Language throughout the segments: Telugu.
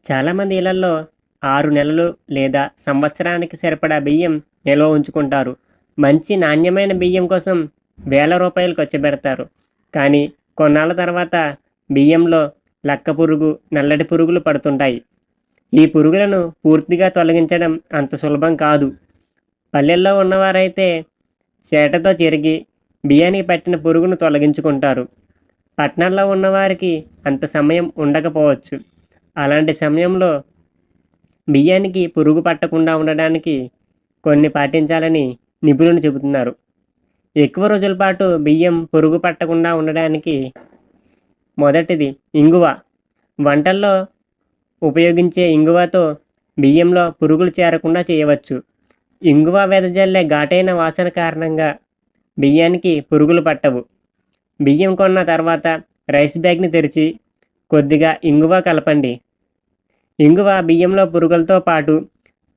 చాలామంది ఇళ్లల్లో 6 నెలలు లేదా సంవత్సరానికి సరిపడా బియ్యం నిల్వ ఉంచుకుంటారు. మంచి నాణ్యమైన బియ్యం కోసం వేల రూపాయలు ఖర్చు పెడతారు. కానీ కొన్నాళ్ళ తర్వాత బియ్యంలో లక్క పురుగు, నల్లటి పురుగులు పడుతుంటాయి. ఈ పురుగులను పూర్తిగా తొలగించడం అంత సులభం కాదు. పల్లెల్లో ఉన్నవారైతే చేటతో చెరిగి బియ్యానికి పట్టిన పురుగును తొలగించుకుంటారు. పట్టణాల్లో ఉన్నవారికి అంత సమయం ఉండకపోవచ్చు. అలాంటి సమయంలో బియ్యానికి పురుగు పట్టకుండా ఉండడానికి కొన్ని పాటించాలని నిపుణులు చెబుతున్నారు. ఎక్కువ రోజుల పాటు బియ్యం పురుగు పట్టకుండా ఉండడానికి మొదటిది ఇంగువ. వంటల్లో ఉపయోగించే ఇంగువతో బియ్యంలో పురుగులు చేరకుండా చేయవచ్చు. ఇంగువ వెదజల్లే ఘాటైన వాసన కారణంగా బియ్యానికి పురుగులు పట్టవు. బియ్యం కొన్న తర్వాత రైస్ బ్యాగ్ని తెరిచి కొద్దిగా ఇంగువ కలపండి. ఇంగువ బియ్యంలో పురుగులతో పాటు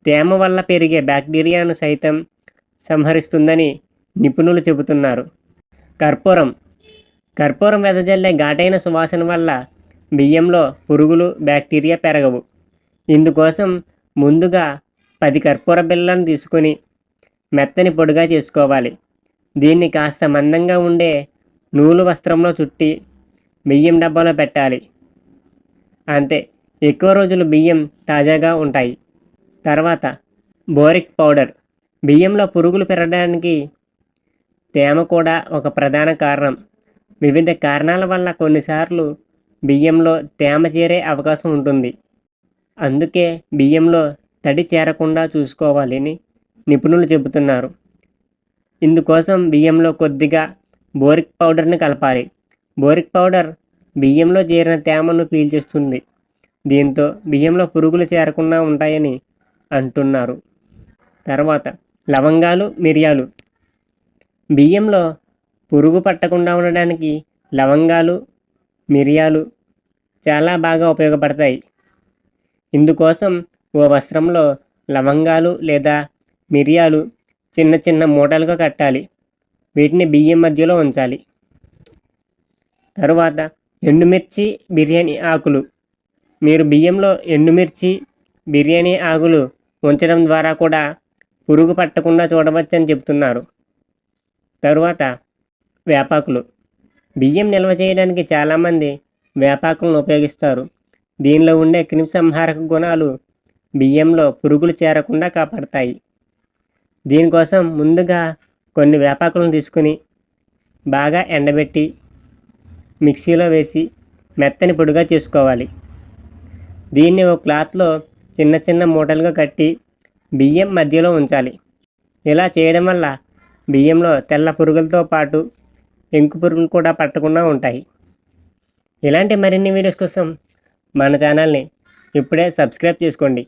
తేమ వల్ల పెరిగే బ్యాక్టీరియాను సైతం సంహరిస్తుందని నిపుణులు చెబుతున్నారు. కర్పూరం వెదజల్లే ఘాటైన సువాసన వల్ల బియ్యంలో పురుగులు, బ్యాక్టీరియా పెరగవు. ఇందుకోసం ముందుగా 10 కర్పూర బిళ్ళలను తీసుకొని మెత్తని పొడిగా చేసుకోవాలి. దీన్ని కాస్త మందంగా ఉండే నూలు వస్త్రంలో చుట్టి బియ్యం డబ్బాలో పెట్టాలి. అంతే, ఎక్కువ రోజులు బియ్యం తాజాగా ఉంటాయి. తర్వాత బోరిక్ పౌడర్. బియ్యంలో పురుగులు పెరగడానికి తేమ కూడా ఒక ప్రధాన కారణం. వివిధ కారణాల వల్ల కొన్నిసార్లు బియ్యంలో తేమ చేరే అవకాశం ఉంటుంది. అందుకే బియ్యంలో తడి చేరకుండా చూసుకోవాలని నిపుణులు చెబుతున్నారు. ఇందుకోసం బియ్యంలో కొద్దిగా బోరిక్ పౌడర్ని కలపాలి. బోరిక్ పౌడర్ బియ్యంలో చేరిన తేమను పీల్చేస్తుంది. దీంతో బియ్యంలో పురుగులు చేరకుండా ఉంటాయని అంటున్నారు. తర్వాత లవంగాలు, మిరియాలు. బియ్యంలో పురుగు పట్టకుండా ఉండడానికి లవంగాలు, మిరియాలు చాలా బాగా ఉపయోగపడతాయి. ఇందుకోసం ఓ వస్త్రంలో లవంగాలు లేదా మిరియాలు చిన్న చిన్న మూటలుగా కట్టాలి. వీటిని బియ్యం మధ్యలో ఉంచాలి. తరువాత ఎండుమిర్చి, బిర్యానీ ఆకులు. మీరు బియ్యంలో ఎండుమిర్చి, బిర్యానీ ఆకులు ఉంచడం ద్వారా కూడా పురుగు పట్టకుండా చూడవచ్చని చెబుతున్నారు. తరువాత వేపాకులు. బియ్యం నిల్వ చేయడానికి చాలామంది వేపాకులను ఉపయోగిస్తారు. దీనిలో ఉండే క్రిమిసంహారక గుణాలు బియ్యంలో పురుగులు చేరకుండా కాపాడతాయి. దీనికోసం ముందుగా కొన్ని వేపాకులను తీసుకుని బాగా ఎండబెట్టి మిక్సీలో వేసి మెత్తని పొడిగా చేసుకోవాలి. దీన్ని ఒక క్లాత్లో చిన్న చిన్న మూటలుగా కట్టి బియ్యం మధ్యలో ఉంచాలి. ఇలా చేయడం వల్ల బియ్యంలో తెల్ల పురుగులతో పాటు పెంకు పురుగులు కూడా పట్టకుండా ఉంటాయి. ఇలాంటి మరిన్ని వీడియోస్ కోసం మన ఛానల్ని ఇప్పుడే సబ్స్క్రైబ్ చేసుకోండి.